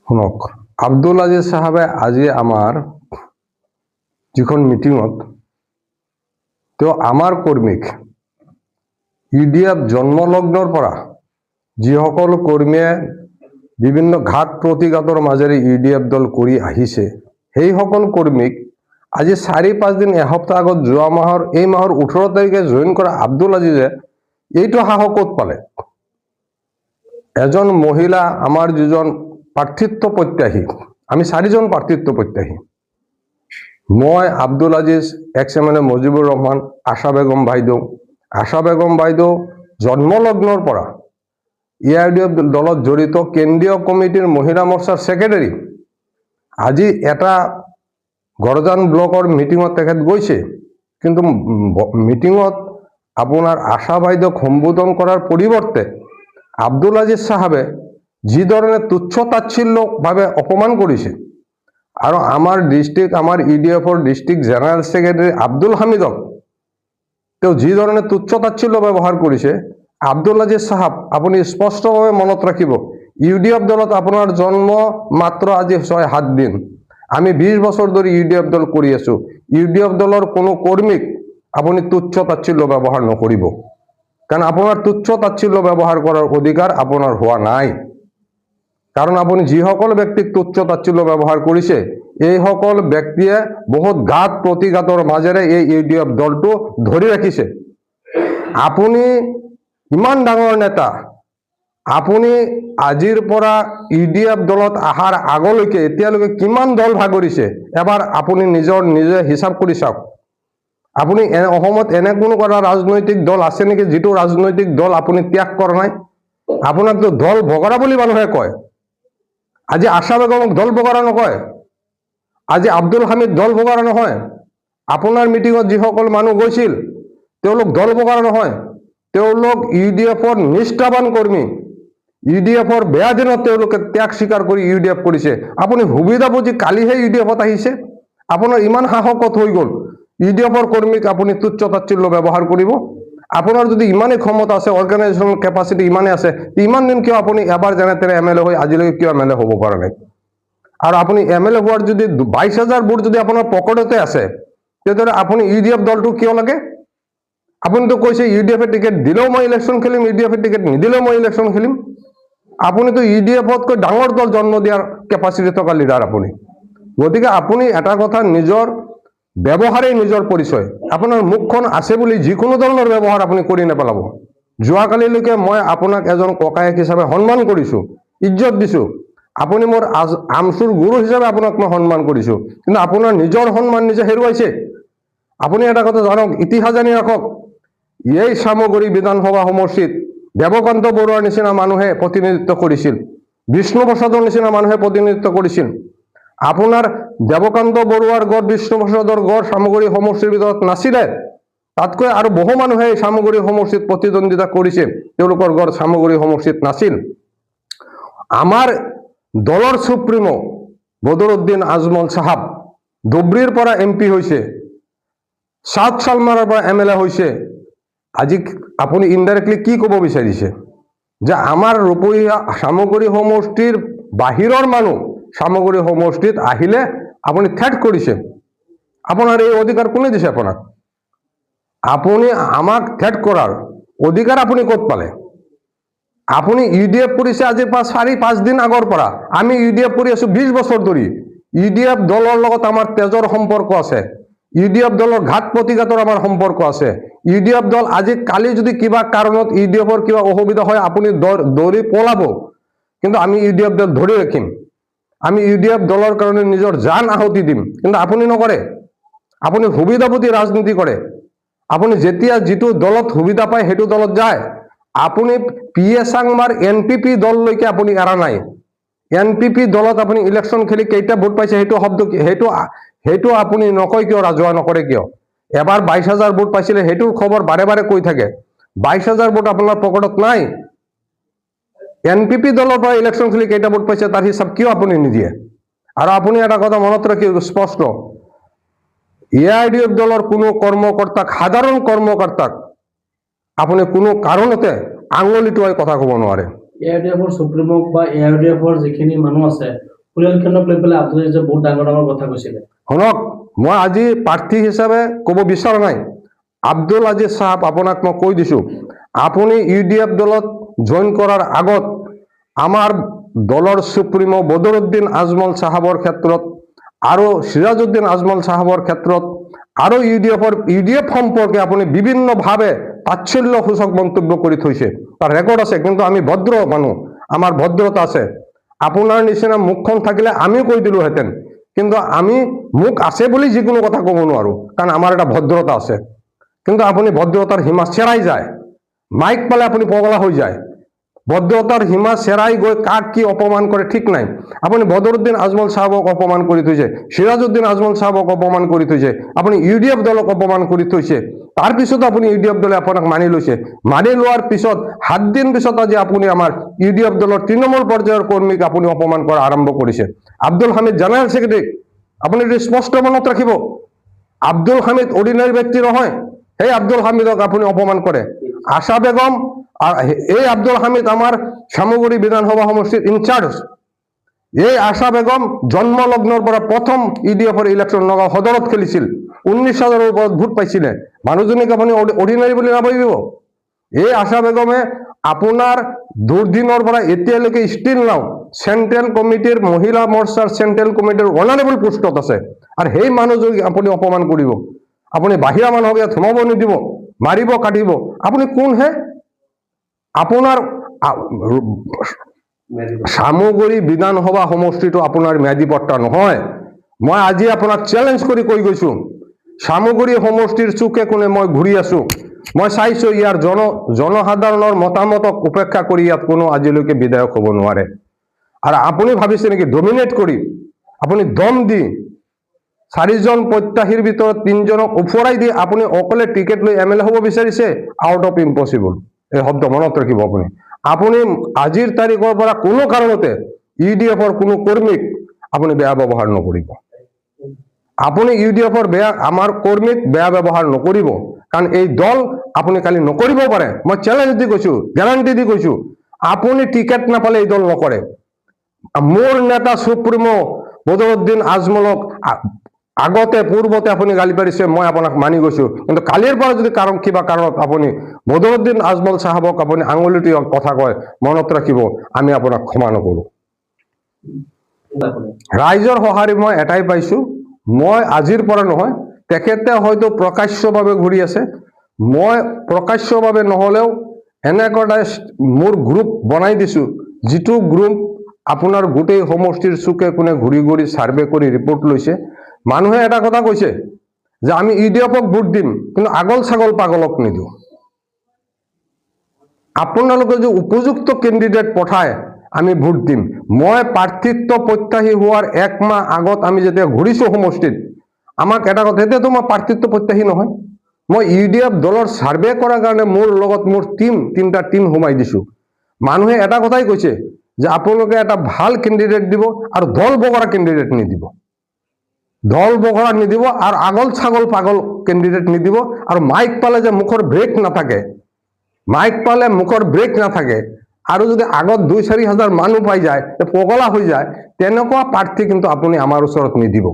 শুনক, আব্দুল আজিজ সাহেবে আজি আমাৰ যিখন মিটিঙত তেওঁ আমাৰ কৰ্মীক ইউডিএফ জন্মলগ্নৰ পৰা যিসকল কৰ্মীয়ে বিভিন্ন ঘাত প্ৰতিঘাতৰ মাজেৰে ইউডিএফ দল কৰি আহিছে, সেইসকল কৰ্মীক আজি 4-5 দিন এসপ্তাহ আগত যোৱা মাহৰ এই মাহৰ 18 তাৰিখে জইন কৰা আব্দুল আজিজে এইটো সাহস ক'ত পালে? এজন মহিলা আমাৰ যিজন প্ৰাৰ্থিত্ব প্ৰত্যাশী, আমি 4জন প্ৰাৰ্থিত্ব প্ৰত্যাশী, মই আব্দুল আজিজ, এক্স এমএলএ মুজিবুৰ ৰহমান, আশা বেগম বাইদেউ জন্মলগ্নৰ পৰা ইউডিএফ দলত জড়িত কেন্দ্ৰীয় কমিটিৰ মহিলা মৰ্চাৰ ছেক্ৰেটাৰী। আজি এটা গৰজান ব্লকৰ মিটিঙত তেখেত গৈছে, কিন্তু মিটিঙত আপোনাৰ আশা বাইদেউক সম্বোধন কৰাৰ পৰিৱৰ্তে আব্দুল আজিজ সাহেবে যি ধৰণে তুচ্ছ তাচ্ছিল্যভাৱে অপমান কৰিছে আৰু আমাৰ ডিষ্ট্ৰিক্ট, আমাৰ ইউডিএফৰ ডিষ্ট্ৰিক্ট জেনেৰেল ছেক্ৰেটাৰী আব্দুল হামিদক তেওঁ যি ধৰণে তুচ্ছ তাচ্ছিল্য ব্যৱহাৰ কৰিছে, আব্দুল আজিজ সাহেব আপুনি স্পষ্টভাৱে মনত ৰাখিব, ইউডিএফ দলত আপোনাৰ জন্ম মাত্ৰ আজি 6-7 দিন। আমি 20 বছৰ ধৰি ইউডিএফ দল কৰি আছো। ইউডিএফ দলৰ কোনো কৰ্মীক আপুনি তুচ্ছ তাচ্ছিল্য ব্যৱহাৰ নকৰিব, কাৰণ আপোনাৰ তুচ্ছ তাচ্ছিল্য ব্যৱহাৰ কৰাৰ অধিকাৰ আপোনাৰ হোৱা নাই। কাৰণ আপুনি যিসকল ব্যক্তিক তুচ্ছ তাচ্ছিল্য ব্যৱহাৰ কৰিছে, এইসকল ব্যক্তিয়ে বহুত ঘাত প্ৰতিঘাতৰ মাজেৰে এই ইউডিএফ দলটো ধৰি ৰাখিছে। আপুনি ইমান ডাঙৰ নেতা, আপুনি আজিৰ পৰা ইউডিএফ দলত অহাৰ আগলৈকে এতিয়ালৈকে কিমান দল ভাগৰিছে, এবাৰ আপুনি নিজে হিচাপ কৰি চাওক। আপুনি অসমত এনে কোনো ৰাজনৈতিক দল আছে নেকি যিটো ৰাজনৈতিক দল আপুনি ত্যাগ কৰা নাই? আপোনাকতো দল ভগৰা বুলি মানুহে কয়। আজি আশা বেগমক দল ভগৰা নকয়, আজি আব্দুল হামিদ দল ভগৰা নহয়। আপোনাৰ মিটিঙত যিসকল মানুহ গৈছিল তেওঁলোক দল ভগৰা নহয়, তেওঁলোক ইউডিএফৰ নিষ্ঠাবান কৰ্মী। ইউডিএফৰ বেয়া দিনত তেওঁলোকে ত্যাগ স্বীকাৰ কৰি ইউডিএফ কৰিছে। আপুনি সুবিধা বুজি কালিহে ইউডিএফত আহিছে, আপোনাৰ ইমান সাহসত হৈ গ'ল ইউডিএফৰ কৰ্মীক আপুনি তুচ্ছ তাচ্ছিল্য ব্যৱহাৰ কৰিব? আপোনাৰ যদি ইমানেই ক্ষমতা আছে, অৰ্গেনাইজেশ্যন কেপাচিটি ইমানেই আছে, ইমান দিন কিয় আপুনি এবাৰ যেনে তেনে এমএলএ হৈ আজিলৈকে কিয় এমএলএ হ'ব পৰা নাই? আৰু আপুনি এমএলএ হোৱাৰ যদি 22,000 ভোট যদি আপোনাৰ পকেটতে আছে, তেতিয়াহ'লে আপুনি ইউডিএফ দলটো কিয় লাগে? আপুনিতো কৈছে ইউডিএফে টিকেট দিলেও মই ইলেকশ্যন খেলিম, ইউডিএফে টিকেট নিদিলেও মই ইলেকশ্যন খেলিম। আপুনিতো ইউডিএফতকৈ ডাঙৰ দল জন্ম দিয়াৰ কেপাচিটি থকা লিডাৰ আপুনি। গতিকে আপুনি এটা কথা, নিজৰ ব্যৱহাৰেই নিজৰ পৰিচয়। আপোনাৰ মুখখন আছে বুলি যিকোনো ধৰণৰ ব্যৱহাৰ আপুনি কৰি নেপেলাব। যোৱাকালিলৈকে মই আপোনাক এজন ককায়েক হিচাপে সন্মান কৰিছোঁ, ইজ্জত দিছোঁ। আপুনি মোৰ আমচুৰ গুৰু হিচাপে আপোনাক মই সন্মান কৰিছোঁ, কিন্তু আপোনাৰ নিজৰ সন্মান নিজে হেৰুৱাইছে। আপুনি এটা কথা জানক, ইতিহাস জানি ৰাখক, এই চামগুৰি বিধানসভা সমষ্টিত দেৱকান্ত বৰুৱাৰ নিচিনা মানুহে প্ৰতিনিধিত্ব কৰিছিল, বিষ্ণু প্ৰসাদৰ নিচিনা মানুহে প্ৰতিনিধিত্ব কৰিছিল। আপোনাৰ দেৱকান্ত বৰুৱাৰ গড়, বিষ্ণু প্ৰসাদৰ গড় চামগুৰি সমষ্টিৰ ভিতৰত নাছিলে। তাতকৈ আৰু বহু মানুহে চামগুৰি সমষ্টিত প্ৰতিদ্বন্দ্বিতা কৰিছে, তেওঁলোকৰ গড় চামগুৰি সমষ্টিত নাছিল। আমাৰ দলৰ সুপ্ৰিমো বদৰুদ্দিন আজমল চাহাব ধুবুৰীৰ পৰা এমপি হৈছে, সাউথ চালমাৰৰ পৰা এমএলএ হৈছে। আজি আপুনি ইনডাইৰেক্টলি কি ক'ব বিচাৰিছে? যে আমাৰ ৰূপহীয়া চামগুৰি সমষ্টিৰ বাহিৰৰ মানুহ চামগুৰি সমষ্টিত আহিলে আপুনি থ্ৰেট কৰিছে। আপোনাৰ এই অধিকাৰ কোনে দিছে আপোনাক? আপুনি আমাক থ্ৰেট কৰাৰ অধিকাৰ আপুনি ক'ত পালে? আপুনি ইউডিএফ কৰিছে আজি 4-5 দিন আগৰ পৰা। আমি ইউডিএফ কৰি আছো 20 বছৰ ধৰি। ইউডিএফ দলৰ লগত আমাৰ তেজৰ সম্পৰ্ক আছে, ইউডিএফ দলৰ ঘাত প্ৰতিঘাতৰ আমাৰ সম্পৰ্ক আছে। ইউডিএফ দল আজি কালি যদি কিবা কাৰণত ইউডিএফৰ কিবা অসুবিধা হয় আপুনি দৌৰি পলাব, কিন্তু আমি ইউডিএফ দল ধৰি ৰাখিম। আমি ইউডিএফ দলৰ কাৰণে নিজৰ জান আহুতি দিম, কিন্তু আপুনি নকৰে। আপুনি সুবিধাবতী ৰাজনীতি কৰে। আপুনি যেতিয়া যিটো দলত সুবিধা পায় সেইটো দলত যায়। আপুনি পিএ চাংমাৰ এনপিপি দললৈকে আপুনি এৰা নাই। এনপিপি দলত আপুনি ইলেকশ্যন খেলি কেইটা ভোট পাইছে সেইটো শব্দ সেইটো আপুনি নকয় কিয়, ৰাজহুৱা নকৰে কিয়? এবাৰ 22,000 ভোট পাইছিলে, সেইটোৰ খবৰ বাৰে বাৰে কৈ থাকে। 22,000 ভোট আপোনাৰ পকেটত নাই। এনপিপি দলৰ পৰা ইলেকশ্যন খেলি কেইটা ভোট পাইছে তাৰ হিচাপ কিয় আপুনি নিদিয়ে? আৰু আপুনি এটা কথা মনত ৰাখিব স্পষ্ট, এআইডিএফ দলৰ কোনো কৰ্মকৰ্তাক, সাধাৰণ কৰ্মকৰ্তাক আপুনি কোনো কাৰণতে আঙুলি টোৱাই কথা ক'ব নোৱাৰে। এআইডিএফৰ সুপ্ৰিমক বা এআইডিএফৰ যিখিনি মানুহ আছে পৰিয়ালখনক লৈ পেলাই আপুনি যে বহুত ডাঙৰ ডাঙৰ কথা কৈছিলে। শুনক, মই আজি প্ৰাৰ্থী হিচাপে ক'ব বিচৰা নাই। আব্দুল আজিজ সাহেব, আপোনাক মই কৈ দিছো, আপুনি UDF দলত জইন কৰাৰ আগত আমাৰ দলৰ সুপ্ৰিমো বদৰুদ্দিন আজমল সাহেবৰ ক্ষেত্ৰত আৰু সিৰাজউদ্দিন আজমল সাহেবৰ ক্ষেত্ৰত আৰু UDF সম্পৰ্কে আপুনি বিভিন্নভাৱে তাচ্ছিল্যসূচক মন্তব্য কৰি থৈছে। তাৰ ৰেকৰ্ড আছে। কিন্তু আমি ভদ্ৰ মানুহ, আমাৰ ভদ্ৰতা আছে। আপোনাৰ নিচিনা মুখখন থাকিলে আমিও কৈ দিলোহেঁতেন, কিন্তু আমি মুখ আছে বুলি যিকোনো কথা ক'ব নোৱাৰো, কাৰণ আমাৰ এটা ভদ্ৰতা আছে। কিন্তু আপুনি ভদ্ৰতাৰ সীমা চেৰাই যায়, মাইক পালে আপুনি পগলা হৈ যায়। ভদ্ৰতাৰ সীমা চেৰাই গৈ কাক কি অপমান কৰে ঠিক নাই। আপুনি বদৰুদ্দিন আজমল সাহেবক অপমান কৰি থৈছে, সিৰাজউদ্দিন আজমল সাহেবক অপমান কৰি থৈছে, আপুনি UDF দলক অপমান কৰি থৈছে। তাৰপিছত আপুনি UDF দলে আপোনাক মানি লৈছে। মানি লোৱাৰ পিছত 7 দিন পিছত আজি আপুনি আমাৰ UDF দলৰ তৃণমূল পৰ্যায়ৰ কৰ্মীক আপুনি অপমান কৰা আৰম্ভ কৰিছে। আব্দুল হামিদ জেনেৰেল ছেক্ৰেটাৰী, আপুনি স্পষ্ট মনত ৰাখিব, আব্দুল হামিদ অৰ্ডিনাৰী ব্যক্তি নহয়। সেই আব্দুল হামিদক আপুনি অপমান কৰে। আশা বেগম, এই আব্দুল হামিদ আমাৰ চামগুৰি বিধানসভা সমষ্টিৰ ইনচাৰ্জ। এই আশা বেগম জন্মলগ্নৰ পৰা প্ৰথম UDFৰ ইলেকশ্যন নগাঁও সদৰত খেলিছিল, 19,000ৰ ওপৰত ভোট পাইছিলে। মানুহজনীক আপুনি অৰ্ডিনাৰী বুলি নাভাবিব। এই আশা বেগমে আপোনাৰ দুৰ্দিনৰ পৰা এতিয়ালৈকে ষ্টিল নাও চেন্ট্ৰেল কমিটিৰ মহিলা মৰ্চাৰ চেন্ট্ৰেল কমিটিৰ অনাৰেবল পোষ্টত আছে। আৰু সেই মানুহজনীক আপুনি অপমান কৰিব। আপুনি বাহিৰা মানুহক ইয়াত সোমাব নিদিব, মাৰিব কাটিব। আপুনি কোন হে? আপোনাৰ চামগুৰি বিধানসভা সমষ্টিটো আপোনাৰ ম্যাদী পট্টা নহয়। মই আজি আপোনাক চেলেঞ্জ কৰি কৈ গৈছো, চামগুৰি সমষ্টিৰ চুকে কোণে মই ঘূৰি আছো। মই চাইছো ইয়াৰ জনসাধাৰণৰ মতামতক উপেক্ষা কৰি ইয়াত কোনো আজিলৈকে বিধায়ক হ'ব নোৱাৰে। আৰু আপুনি ভাবিছে নেকি ডমিনেট কৰি, আপুনি দম দি 4জন প্ৰত্যাশীৰ ভিতৰত 3জনক ওফৰাই দি আপুনি অকলে টিকেট লৈ MLA হ'ব বিচাৰিছে? Out of impossible. এই শব্দ মনত ৰাখিব। আপুনি আজিৰ তাৰিখৰ পৰা কোনো কাৰণতে UDFৰ কোনো কৰ্মীক আপুনি বেয়া ব্যৱহাৰ নকৰিব। আপুনি UDFৰ আমাৰ কৰ্মীক বেয়া ব্যৱহাৰ নকৰিব, কাৰণ এই দল আপুনি কালি নকৰিব পাৰে। মই চেলেঞ্জ দি কৈছো, গ্যাৰাণ্টি দি কৈছো, আপুনি টিকেট নাপালে এই দল নকৰে। মোৰ নেতা সুপ্ৰিমো বদৰুদ্দিন আজমলক আগতে পূৰ্বতে আপুনি গালি পাৰিছে, মই আপোনাক মানি গৈছো। কিন্তু কালিৰ পৰা যদি কিবা কাৰণত আপুনি বদৰুদ্দিন আজমল সাহেবক আপুনি আঙুলিটি কথা কয়, মনত ৰাখিব, আমি আপোনাক ক্ষমা নকৰো। ৰাইজৰ সঁহাৰি মই এটাই পাইছো, মই আজিৰ পৰা নহয়, তেখেতে হয়তো প্ৰকাশ্যভাৱে ঘূৰি আছে, মই প্ৰকাশ্যভাৱে নহলেও এনেকুৱা মোৰ গ্ৰুপ বনাই দিছো, যিটো গ্ৰুপ আপোনাৰ গোটেই সমষ্টিৰ চুকে কোণে ঘূৰি ঘূৰি সাৰ্ভে কৰি ৰিপৰ্ট লৈছে। মানুহে এটা কথা কৈছে যে আমি UDFক ভোট দিম, কিন্তু আগল ছাগল পাগলক নিদিওঁ। আপোনালোকে যে উপযুক্ত কেণ্ডিডেট পঠায় আমি ভোট দিম। মই প্ৰাৰ্থিত্ব প্ৰত্যাশী হোৱাৰ 1 মাহ আগত আমি যেতিয়া ঘূৰিছো সমষ্টিত, আমাক এটা কথা, এতিয়াতো মই প্ৰাৰ্থিত্ব প্ৰত্যাশী নহয়, মই UDF দলৰ সাৰ্ভে কৰাৰ কাৰণে মোৰ লগত মোৰ তিনিটা টিম সোমাই দিছো। মানুহে এটা কথাই কৈছে যে আপোনালোকে এটা ভাল কেণ্ডিডেট দিব আৰু দল বগৰা কেণ্ডিডেট নিদিব। দল বগৰা নিদিব আৰু আগল ছাগল পাগল কেণ্ডিডেট নিদিব। আৰু মাইক পালে যে মুখৰ ব্ৰেক নাথাকে, মাইক পালে মুখৰ ব্ৰেক নাথাকে, আৰু যদি আগত 2-4 হাজাৰ মানুহ পাই যায়, পগলা হৈ যায়, তেনেকুৱা প্ৰাৰ্থী কিন্তু আপুনি আমাৰ ওচৰত নিদিব।